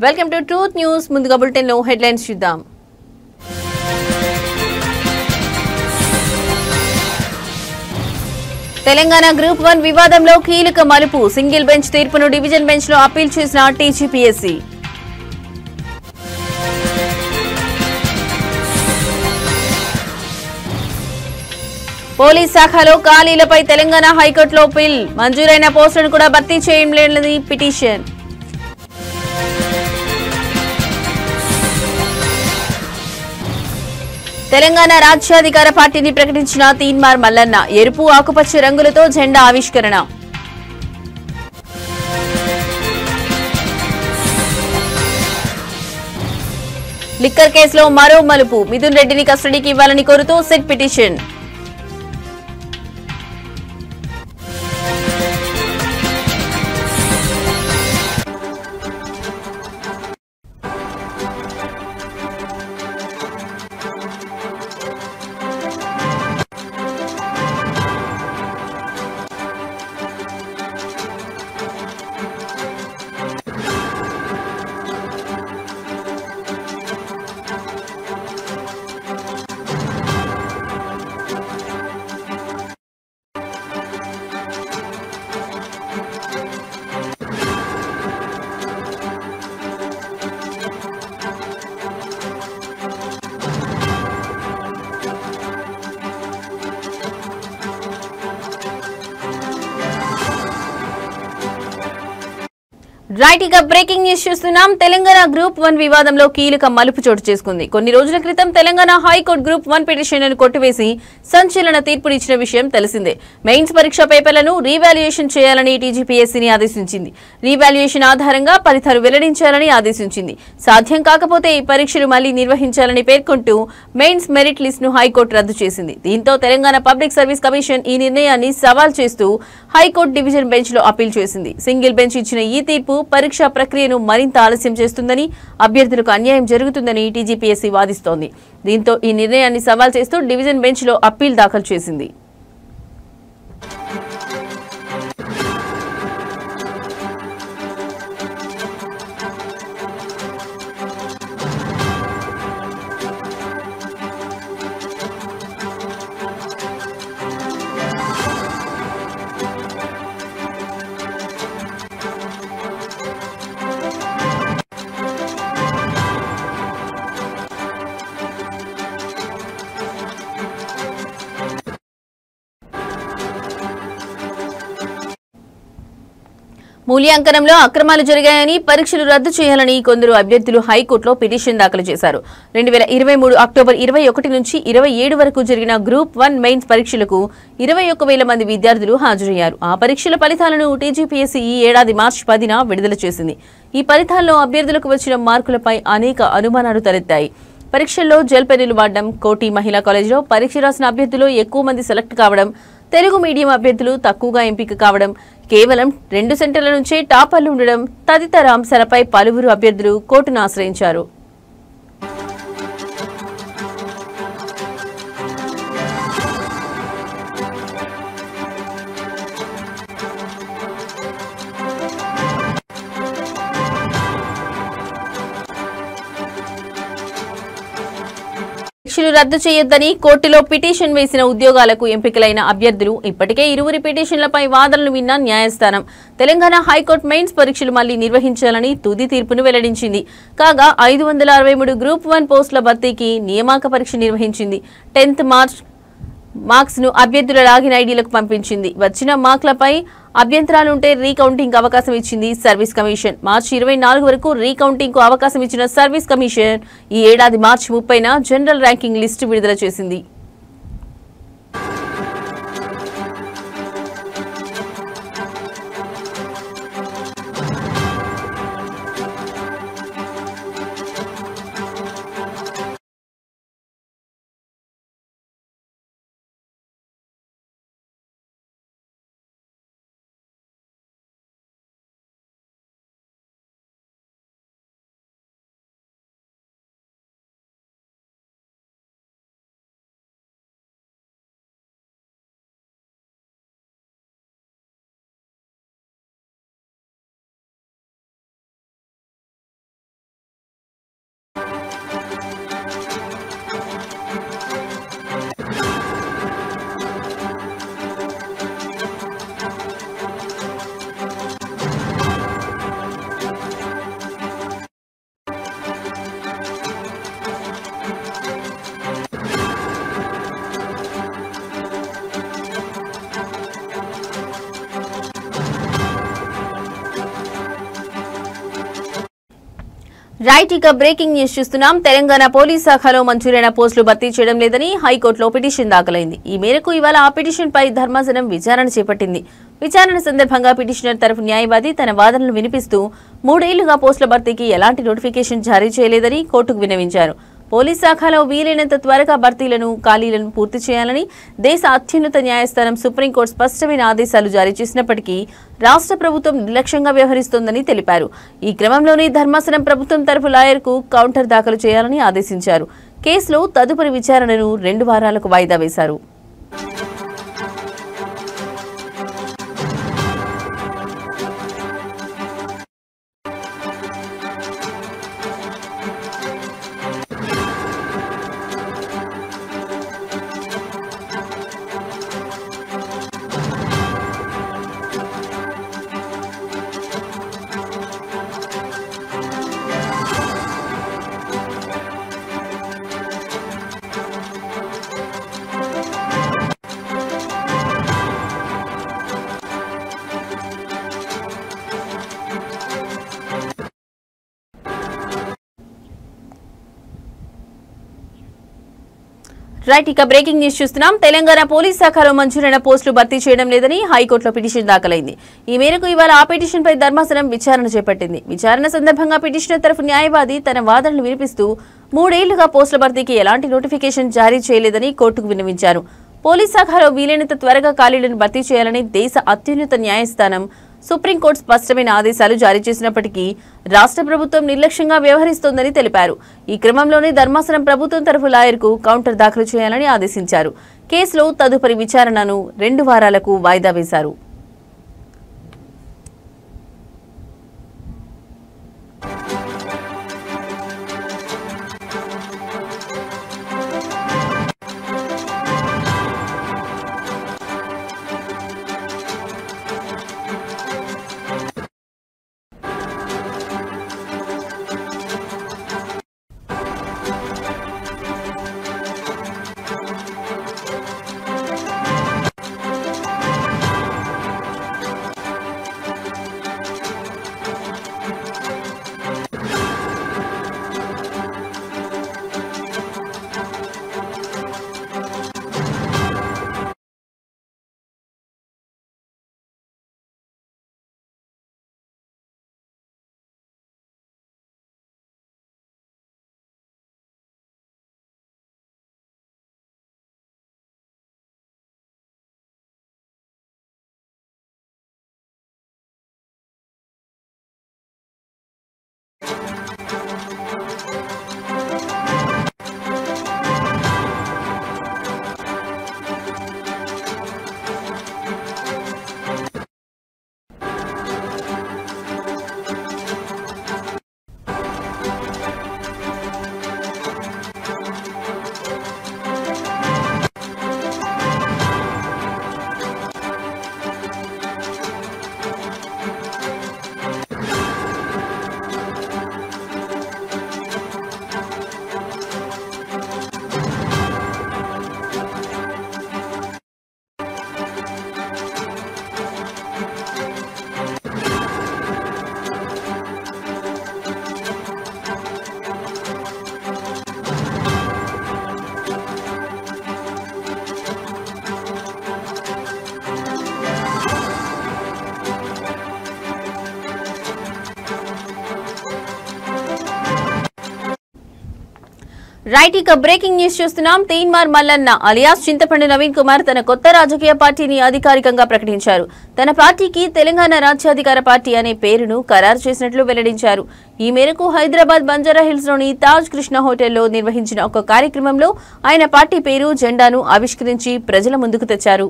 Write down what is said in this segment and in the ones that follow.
Welcome to truth news. ముందుగా bulletin లో headlines చూద్దాం. తెలంగాణ గ్రూప్ 1 వివాదంలో కీలక మలుపు. సింగిల్ బెంచ్ తీర్పును డివిజన్ బెంచ్ లో అప్పీల్ చేసిన టీజీపీఎస్సీ. పోలీస్ శాఖలో ఖాళీలపై తెలంగాణ హైకోర్టులో పిల్. మంజూరైన పోస్టులను కూడా భర్తీ చేయలేని పిటిషన్. తెలంగాణ రాజ్యాధికార పార్టీని ప్రకటించిన తీన్మార్ మల్లన్న. ఎరుపు ఆకుపచ్చ రంగులతో జెండా ఆవిష్కరణ. లిక్కర్ కేసులో మరో మలుపు. మిథున్ రెడ్డిని కస్టడీకి ఇవ్వాలని కోరుతూ సిట్ పిటిషన్. రైట్, ఇక బ్రేకింగ్ న్యూస్ చూస్తున్నాం. తెలంగాణ గ్రూప్ 1 వివాదంలో కీలక మలుపు చోటు చేసుకుంది. కొన్ని రోజుల క్రితం తెలంగాణ హైకోర్టు గ్రూప్ 1 పిటిషన్లను కొట్టివేసి సంచలన తీర్పునిచ్చిన విషయం తెలిసిందే. మెయిన్స్ పరీక్ష పేపర్లను రీవాల్యుయేషన్ చేయాలని టీజీపీఎస్సీని ఆదేశించింది. రీవాల్యుయేషన్ ఆధారంగా ఫలితాలు వెల్లడించాలని ఆదేశించింది. సాధ్యం కాకపోతే ఈ పరీక్షలు మళ్లీ నిర్వహించాలని పేర్కొంటూ మెయిన్స్ మెరిట్ లిస్ట్ ను హైకోర్టు రద్దు చేసింది. దీంతో తెలంగాణ పబ్లిక్ సర్వీస్ కమిషన్ ఈ నిర్ణయాన్ని సవాల్ చేస్తూ హైకోర్టు డివిజన్ బెంచ్ లో అప్పీల్ చేసింది. సింగిల్ బెంచ్ ఇచ్చిన ఈ తీర్పు పరీక్షా ప్రక్రియను మరింత ఆలస్యం చేస్తుందని, అభ్యర్థులకు అన్యాయం జరుగుతుందని టీజీపీఎస్సీ వాదిస్తోంది. దీంతో ఈ నిర్ణయాన్ని సవాల్ చేస్తూ డివిజన్ బెంచ్ లో అప్పీల్ దాఖలు చేసింది. మూల్యాంకనంలో అక్రమాలు జరిగాయని, పరీక్షలు రద్దు చేయాలని కొందరు అభ్యర్థులు హైకోర్టులో పిటిషన్ దాఖలు చేశారు. 2023 అక్టోబర్ 21 నుంచి 27 వరకు జరిగిన గ్రూప్ 1 మెయిన్స్ పరీక్షలకు 21,000 మంది విద్యార్థులు హాజరయ్యారు. ఆ పరీక్షల ఫలితాలను టీజీపీఎస్సీ ఈ ఏడాది మార్చి 10న విడుదల చేసింది. ఈ ఫలితాల్లో అభ్యర్థులకు వచ్చిన మార్కులపై అనేక అనుమానాలు తలెత్తాయి. పరీక్షల్లో జెల్ పెన్నులు వాడడం, కోటి మహిళా కాలేజీలో పరీక్ష రాసిన అభ్యర్థులు ఎక్కువ మంది సెలెక్ట్ కావడం, తెలుగు మీడియం అభ్యర్థులు తక్కువగా ఎంపిక కావడం, కేవలం 2 సెంటర్ల నుంచే టాపర్లు ఉండడం తదితర అంశాలపై పలువురు అభ్యర్థులు కోర్టును ఆశ్రయించారు. పరీక్షలు రద్దు చేయొద్దని కోర్టులో పిటిషన్ వేసిన ఉద్యోగాలకు ఎంపికలైన అభ్యర్థులు ఇప్పటికే ఇరువురి పిటిషన్లపై వాదనలు విన్న న్యాయస్థానం తెలంగాణ హైకోర్టు మెయిన్స్ పరీక్షలు మళ్లీ నిర్వహించాలని తుది తీర్పును వెల్లడించింది. కాగా 563 గ్రూప్ 1 పోస్టుల భర్తీకి నియామక పరీక్ష నిర్వహించింది. 10th మార్చ్ మార్క్స్ ను అభ్యర్థుల లాగిన్ ఐడీలకు పంపించింది. వచ్చిన మార్కులపై అభ్యంతరాలుంటే రీకౌంటింగ్ అవకాశం ఇచ్చింది సర్వీస్ కమిషన్. మార్చి 24 వరకు రీకౌంటింగ్ కు అవకాశం ఇచ్చిన సర్వీస్ కమిషన్ ఈ ఏడాది మార్చి 30న జనరల్ ర్యాంకింగ్ లిస్టు విడుదల చేసింది. రైట్ ఇక బ్రేకింగ్ న్యూస్ చూస్తున్నాం. తెలంగాణ పోలీస్ శాఖలో మంజూరైన పోస్టులు భర్తీ చేయడం లేదని హైకోర్టులో పిటిషన్ దాఖలైంది. ఈ మేరకు ఇవాళ ఆ పిటిషన్ పై ధర్మాసనం విచారణ చేపట్టింది. విచారణ సందర్భంగా పిటిషనర్ తరఫు న్యాయవాది తన వాదనలు వినిపిస్తూ 3 ఏళ్లుగా పోస్టుల భర్తీకి ఎలాంటి నోటిఫికేషన్ జారీ చేయలేదని కోర్టుకు విన్నవించారు. పోలీస్ శాఖలో వీలైనంత త్వరగా భర్తీలను ఖాళీలను పూర్తి చేయాలని దేశ అత్యున్నత న్యాయస్థానం సుప్రీంకోర్టు స్పష్టమైన ఆదేశాలు జారీ చేసినప్పటికీ రాష్ట్ర ప్రభుత్వం నిర్లక్ష్యంగా వ్యవహరిస్తోందని తెలిపారు. ఈ క్రమంలోనే ధర్మాసనం ప్రభుత్వం తరఫు లాయర్కు కౌంటర్ దాఖలు చేయాలని ఆదేశించారు. కేసులో తదుపరి విచారణను 2 వారాలకు వాయిదా వేశారు. రైట్ ఇక బ్రేకింగ్ న్యూస్ చూస్తున్నాం. తెలంగాణ పోలీస్ శాఖలో మంజూరైన పోస్టులు భర్తీ చేయడం లేదని హైకోర్టులో పిటిషన్ దాఖలైంది. ఈ మేరకు ఇవాళ ఆ పిటిషన్ పై ధర్మాసనం విచారణ చేపట్టింది. విచారణ సందర్భంగా పిటిషనర్ తరఫు న్యాయవాది తన వాదనలు వినిపిస్తూ 3 ఏళ్లుగా పోస్టుల భర్తీకి ఎలాంటి నోటిఫికేషన్ జారీ చేయలేదని కోర్టుకు విన్నవించారు. పోలీస్ శాఖలో వీలైనంత త్వరగా ఖాళీలను భర్తీ చేయాలని దేశ అత్యున్నత న్యాయస్థానం సుప్రీంకోర్టు స్పష్టమైన ఆదేశాలు జారీ చేసినప్పటికీ రాష్ట్ర ప్రభుత్వం నిర్లక్ష్యంగా వ్యవహరిస్తోందని తెలిపారు. ఈ క్రమంలోనే ధర్మాసనం ప్రభుత్వం తరఫు లాయర్కు కౌంటర్ దాఖలు చేయాలని ఆదేశించారు. కేసులో తదుపరి విచారణను 2 వారాలకు వాయిదా వేశారు. రైట్ ఇక బ్రేకింగ్ న్యూస్ చూస్తున్నాం. తీన్మార్ మల్లన్న అలియాస్ చింతపండు నవీన్ కుమార్ తన కొత్త రాజకీయ పార్టీని అధికారికంగా ప్రకటించారు. తన పార్టీకి తెలంగాణ రాజ్యాధికార పార్టీ అనే పేరును ఖరారు చేసినట్లు వెల్లడించారు. ఈ మేరకు హైదరాబాద్ బంజారాహిల్స్ లోని తాజ్ కృష్ణ హోటల్లో నిర్వహించిన ఒక కార్యక్రమంలో ఆయన పార్టీ పేరు జెండాను ఆవిష్కరించి ప్రజల ముందుకు తెచ్చారు.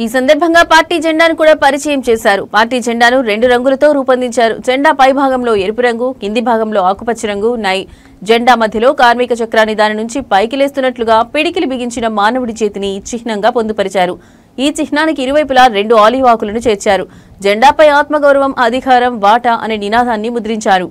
ఈ సందర్భంగా పార్టీ జెండాను కూడా పరిచయం చేశారు. పార్టీ జెండాను 2 రంగులతో రూపొందించారు. జెండా పై భాగంలో ఎరుపు రంగు, కింది భాగంలో ఆకుపచ్చ రంగు ఉన్నాయి. జెండా మధ్యలో కార్మిక చక్రాన్ని దాని నుంచి పైకి లేస్తున్నట్లుగా పిడికిలి బిగించిన మానవుడి చేతిని చిహ్నంగా పొందుపరిచారు. ఈ చిహ్నానికి ఇరువైపులా 2 ఆలివ్ ఆకులను చేర్చారు. జెండాపై ఆత్మగౌరవం, అధికారం, వాటా అనే నినాదాన్ని ముద్రించారు.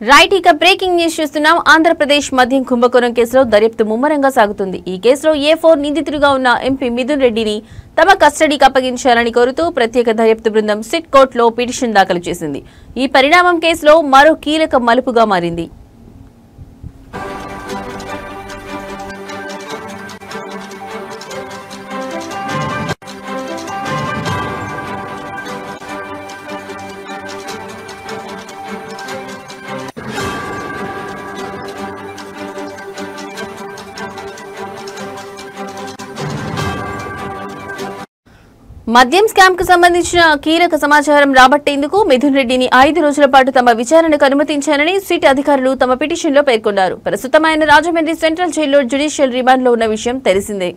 రైట్, ఇక బ్రేకింగ్ న్యూస్ చూస్తున్నాం. ఆంధ్రప్రదేశ్ మద్యం కుంభకోణం కేసులో దర్యాప్తు ముమ్మరంగా సాగుతుంది. ఈ కేసులో A4 నిందితుడిగా ఉన్న ఎంపీ మిథున్ రెడ్డిని తమ కస్టడీకి అప్పగించాలని కోరుతూ ప్రత్యేక దర్యాప్తు బృందం సిట్ కోర్టులో పిటిషన్ దాఖలు చేసింది. ఈ పరిణామం కేసులో మరో కీలక మలుపుగా మారింది. మద్యం స్కామ్ కు సంబంధించిన కీలక సమాచారం రాబట్టేందుకు మిథున్ రెడ్డిని 5 రోజుల పాటు తమ విచారణకు అనుమతించారని సిట్ అధికారులు తమ పిటిషన్లో పేర్కొన్నారు. ప్రస్తుతం ఆయన రాజమండ్రి సెంట్రల్ జైల్లో జ్యుడిషియల్ రిమాండ్లో ఉన్న విషయం తెలిసిందే.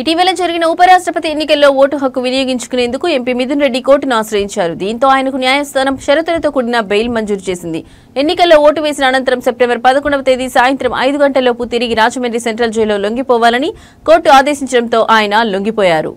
ఇటీవల జరిగిన ఉపరాష్ట్రపతి ఎన్నికల్లో ఓటు హక్కు వినియోగించుకునేందుకు ఎంపీ మిథున్ రెడ్డి కోర్టును ఆశ్రయించారు. దీంతో ఆయనకు న్యాయస్థానం షరతులతో కూడిన బెయిల్ మంజూరు చేసింది. ఎన్నికల్లో ఓటు వేసిన అనంతరం సెప్టెంబర్ 11వ తేదీ సాయంత్రం 5 గంటలలోపు తిరిగి రాజమండ్రి సెంట్రల్ జైల్లో లొంగిపోవాలని కోర్టు ఆదేశించడంతో ఆయన లొంగిపోయారు.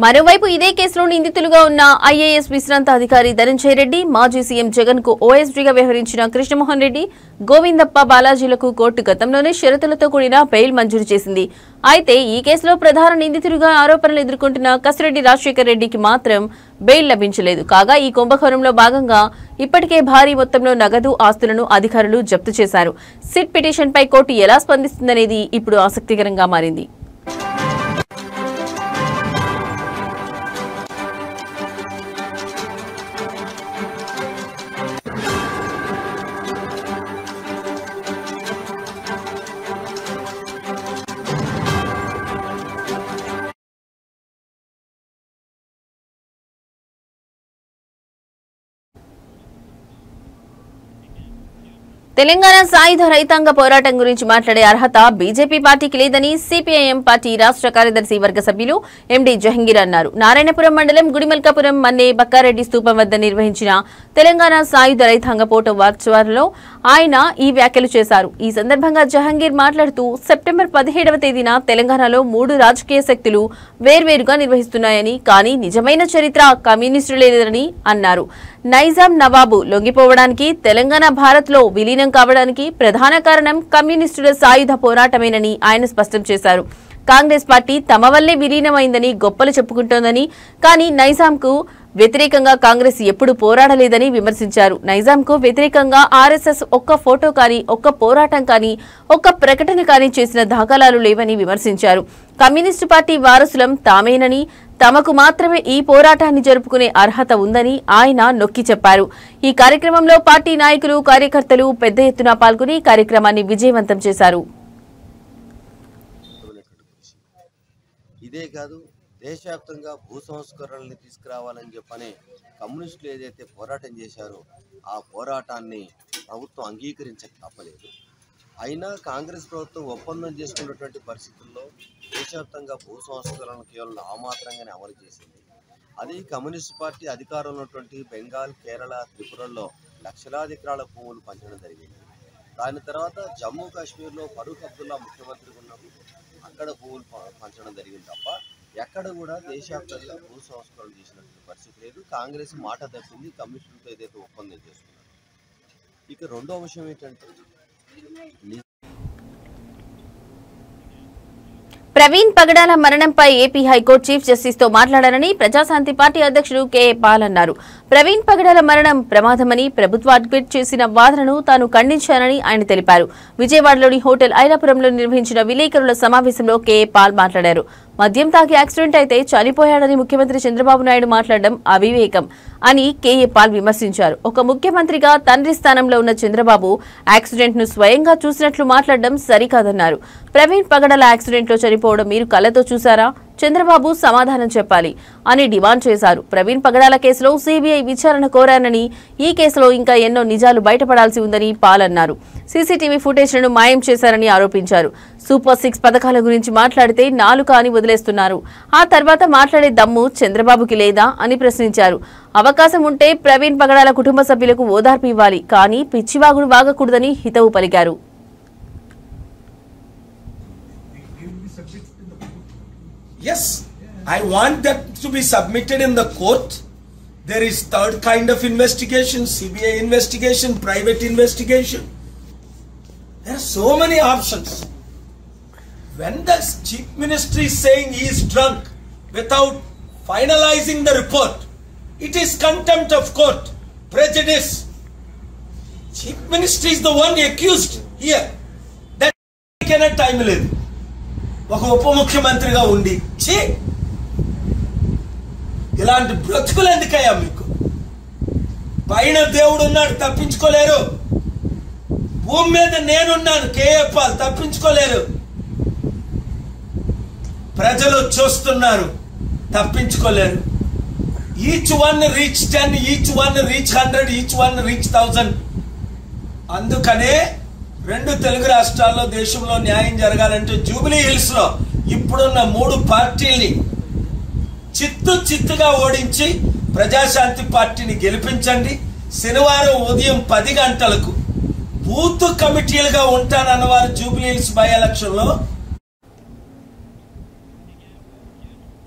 మరోవైపు ఇదే కేసులో నిందితులుగా ఉన్న ఐఏఎస్ విశ్రాంత అధికారి ధనంజయ రెడ్డి, మాజీ సీఎం జగన్ కు ఓఎస్డీగా వ్యవహరించిన కృష్ణమోహన్ రెడ్డి, గోవిందప్ప బాలాజీలకు కోర్టు గతంలోనే షరతులతో కూడిన బెయిల్ మంజూరు చేసింది. అయితే ఈ కేసులో ప్రధాన నిందితుడిగా ఆరోపణలు ఎదుర్కొంటున్న కసిరెడ్డి రాజశేఖర్ రెడ్డికి మాత్రం బెయిల్ లభించలేదు. కాగా ఈ కుంభకోణంలో భాగంగా ఇప్పటికే భారీ మొత్తంలో నగదు, ఆస్తులను అధికారులు జప్తు చేశారు. సిట్ పిటిషన్పై కోర్టు ఎలా స్పందిస్తుందనేది ఇప్పుడు ఆసక్తికరంగా మారింది. తెలంగాణ సాయుధ రైతాంగ పోరాటం గురించి మాట్లాడే అర్హత బీజేపీ పార్టీకి లేదని సిపిఐఎం పార్టీ రాష్ట్ర కార్యదర్శి వర్గ సభ్యులు ఎండి జహంగీర్ అన్నారు. నారాయణపురం మండలం గుడిమల్కాపురం మన్నే బక్కారెడ్డి స్తూపం వద్ద నిర్వహించిన తెలంగాణ సాయుధ రైతాంగ పోరాట వార్చువారిలో ఆయన ఈ వ్యాఖ్యలు చేశారు. ఈ సందర్భంగా జహంగీర్ మాట్లాడుతూ సెప్టెంబర్ 17వ తేదీన తెలంగాణలో 3 రాజకీయ శక్తులు వేర్వేరుగా నిర్వహిస్తున్నాయని, కానీ నిజమైన చరిత్ర కమ్యూనిస్టులేదని అన్నారు. నైజాం నవాబు లొంగిపోవడానికి, తెలంగాణ భారత్లో విలీనం కావడానికి ప్రధాన కారణం కమ్యూనిస్టుల సాయుధ పోరాటమేనని ఆయన స్పష్టం చేశారు. కాంగ్రెస్ పార్టీ తమ వల్లే విలీనమైందని గొప్పలు చెప్పుకుంటోందని, కానీ నైజాంకు వ్యతిరేకంగా కాంగ్రెస్ ఎప్పుడు పోరాడలేదని విమర్శించారు. నైజాంకు వ్యతిరేకంగా ఆర్ఎస్ఎస్ ఒక్క ఫోటో కానీ, ఒక్క పోరాటం కానీ, ఒక్క ప్రకటన కానీ చేసిన దాఖలాలు లేవని విమర్శించారు. కమ్యూనిస్టు పార్టీ వారసులం తామేనని, తమకు మాత్రమే ఈ పోరాటాన్ని జరుపుకునే అర్హత ఉందని ఆయన నొక్కి చెప్పారు. ఈ కార్యక్రమంలో పార్టీ నాయకులు, కార్యకర్తలు పెద్ద ఎత్తున పాల్గొని కార్యక్రమాన్ని విజయవంతం చేశారు. ఇదే కాదు, దేశవ్యాప్తంగా భూ సంస్కరణల్ని తీసుకురావాలని చెప్పని కమ్యూనిస్టులు ఏదైతే పోరాటం చేశారో ఆ పోరాటాన్ని ప్రభుత్వం అంగీకరించక తప్పలేదు. అయినా కాంగ్రెస్ ప్రభుత్వం ఒప్పందం చేసుకున్నటువంటి పరిస్థితుల్లో దేశవ్యాప్తంగా భూ సంస్కరణలు కేవలం నామాత్రంగానే అమలు చేసింది. అది కమ్యూనిస్ట్ పార్టీ అధికారంలో ఉన్నటువంటి బెంగాల్, కేరళ, త్రిపురల్లో లక్షలాది ఎకరాల భూములు పంచడం జరిగింది. దాని తర్వాత జమ్మూ కాశ్మీర్లో ఫరూక్ అబ్దుల్లా ముఖ్యమంత్రిగా ఉన్నప్పుడు అక్కడ భూములు పంచడం జరిగింది తప్ప ఎక్కడ కూడా దేశవ్యాప్తంగా భూ సంస్కరణ చేసినటువంటి పరిస్థితి లేదు. కాంగ్రెస్ మాట తప్పింది కమ్యూనిస్టులతో ఏదైతే ఒప్పందం చేసుకున్నారు. ఇక రెండో విషయం ఏంటంటే, ప్రవీణ్ పగడాల మరణంపై ఏపీ హైకోర్టు చీఫ్ జస్టిస్ తో మాట్లాడారని ప్రజాశాంతి పార్టీ అధ్యక్షుడు కేఏ పాల్ అన్నారు. ప్రవీణ్ పగడాల మరణం ప్రమాదమని ప్రభుత్వ అడ్వకేట్ చేసిన వాదనను తాను ఖండించానని ఆయన తెలిపారు. విజయవాడలోని హోటల్ ఐలాపురంలో నిర్వహించిన విలేకరుల సమావేశంలో కేఏ పాల్ మాట్లాడారు. మద్యం తాగి యాక్సిడెంట్ అయితే చనిపోయాడని ముఖ్యమంత్రి చంద్రబాబు నాయుడు మాట్లాడడం అవివేకం అని కేఏ పాల్ విమర్శించారు. ఒక ముఖ్యమంత్రిగా తండ్రి స్థానంలో ఉన్న చంద్రబాబు యాక్సిడెంట్ ను స్వయంగా చూసినట్లు మాట్లాడడం సరికాదన్నారు. ప్రవీణ్ పగడాల యాక్సిడెంట్ లో చనిపోవడం మీరు కళ్ళతో చూసారా? చంద్రబాబు సమాధానం చెప్పాలి అని డిమాండ్ చేశారు. ప్రవీణ్ పగడాల కేసులో సీబీఐ విచారణ కోరానని, ఈ కేసులో ఇంకా ఎన్నో నిజాలు బయటపడాల్సి ఉందని పాల్ అన్నారు. సీసీటీవీ ఫుటేజ్లను మాయం చేశారని ఆరోపించారు. సూపర్ 6 పథకాల గురించి మాట్లాడితే నాలుక అని వదిలేస్తున్నారు. ఆ తర్వాత మాట్లాడే దమ్ము చంద్రబాబుకి లేదా అని ప్రశ్నించారు. అవకాశం ఉంటే ప్రవీణ్ పగడాల కుటుంబ సభ్యులకు ఓదార్పు ఇవ్వాలి, కానీ పిచ్చివాగుడు వాగకూడదని హితవు పలికారు. Yes, I want that to be submitted in the court. There is third kind of investigation, CBI investigation, private investigation. There are so many options. When the chief minister is saying he is drunk without finalizing the report, it is contempt of court, prejudice. Chief minister is the one accused here. That cannot time లేదు. ఒక ఉప ముఖ్యమంత్రిగా ఉండి ఇలాంటి బ్రతుకులు ఎందుకయ్యా మీకు? పైన దేవుడు ఉన్నాడు, తప్పించుకోలేరు. భూమి మీద నేనున్నాను, కేఏ పాల్, తప్పించుకోలేరు. ప్రజలు చూస్తున్నారు, తప్పించుకోలేరు. Each one reach 10, each one reach 100, each one reach 1000. అందుకనే 2 తెలుగు రాష్ట్రాల్లో దేశంలో న్యాయం జరగాలంటే జూబిలీ హిల్స్ లో ఇప్పుడున్న 3 పార్టీల్ని చిత్తుగా ఓడించి ప్రజాశాంతి పార్టీని గెలిపించండి. శనివారం ఉదయం 10 గంటలకు బూత్ కమిటీలుగా ఉంటానన్నవారు జూబిలీ హిల్స్ బై ఎలక్షన్ లో.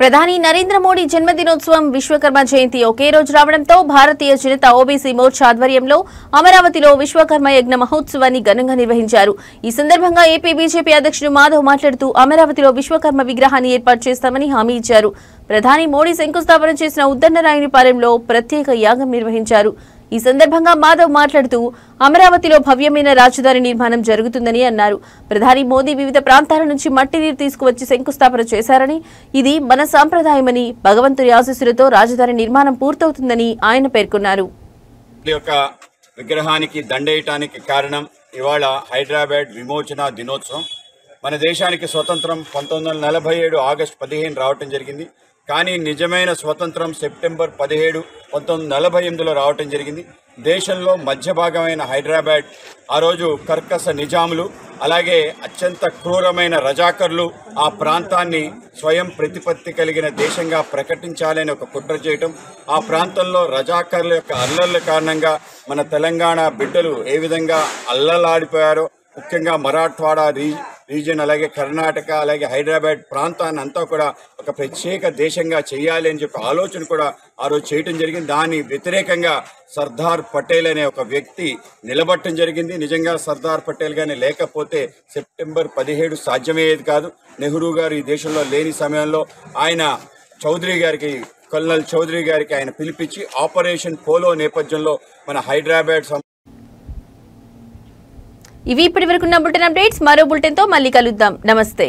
ప్రధాని నరేంద్ర మోడీ జన్మదినోత్సవం, విశ్వకర్మ జయంతి ఒకే రోజు రావడంతో భారతీయ జనతా ఓబీసీ మోర్చా ఆధ్వర్యంలో అమరావతిలో విశ్వకర్మ యజ్ఞ మహోత్సవాన్ని ఘనంగా నిర్వహించారు. ఈ సందర్భంగా ఏపీ బీజేపీ అధ్యక్షుడు మాధవ్ మాట్లాడుతూ అమరావతిలో విశ్వకర్మ విగ్రహాన్ని ఏర్పాటు చేస్తామని హామీ ఇచ్చారు. ప్రధాని మోడీ శంకుస్థాపన చేసిన ఉద్దండరాయునిపాలెంలో ప్రత్యేక యాగం నిర్వహించారు. ఈ సందర్భంగా మాధవ్ మాట్లాడుతూ అమరావతిలో భవ్యమైన రాజధాని నిర్మాణం జరుగుతుందని అన్నారు. ప్రధాని మోదీ వివిధ ప్రాంతాల నుంచి మట్టి నీరు తీసుకువచ్చి శంకుస్థాపన చేశారని, ఇది మన సాంప్రదాయమని, భగవంతుని ఆశీస్సులతో రాజధాని నిర్మాణం పూర్తవుతుందని ఆయన పేర్కొన్నారు. విగ్రహానికి దండేయటానికి కారణం ఇవాళ హైదరాబాద్ విమోచన దినోత్సవం. మన దేశానికి స్వతంత్రం 1947 ఆగస్టు 15 రావటం జరిగింది. కానీ నిజమైన స్వతంత్రం సెప్టెంబర్ 17, 1948లో రావటం జరిగింది. దేశంలో మధ్య భాగమైన హైదరాబాద్ ఆ రోజు కర్కశ నిజాములు అలాగే అత్యంత క్రూరమైన రజాకర్లు ఆ ప్రాంతాన్ని స్వయం ప్రతిపత్తి కలిగిన దేశంగా ప్రకటించాలని ఒక కుట్ర చేయటం, ఆ ప్రాంతంలో రజాకర్ల యొక్క అల్లర్ల కారణంగా మన తెలంగాణ బిడ్డలు ఏ విధంగా అల్లలాడిపోయారో, ముఖ్యంగా మరాఠ్వాడా రీజియన్ అలాగే కర్ణాటక అలాగే హైదరాబాద్ ప్రాంతాన్ని అంతా కూడా ఒక ప్రత్యేక దేశంగా చేయాలి అని చెప్పి ఆలోచన కూడా ఆ రోజు చేయటం జరిగింది. దాని వ్యతిరేకంగా సర్దార్ పటేల్ అనే ఒక వ్యక్తి నిలబట్టడం జరిగింది. నిజంగా సర్దార్ పటేల్ గాని లేకపోతే సెప్టెంబర్ 17 సాధ్యమయ్యేది కాదు. నెహ్రూ గారు ఈ దేశంలో లేని సమయంలో ఆయన కల్నల్ చౌదరి గారికి ఆయన పిలిపించి ఆపరేషన్ పోలో నేపథ్యంలో మన హైదరాబాద్ ఇవి ఇప్పటి వరకు ఉన్న బులెటిన్ అప్డేట్స్. మరో బులెటిన్ తో మళ్ళీ కలుద్దాం. నమస్తే.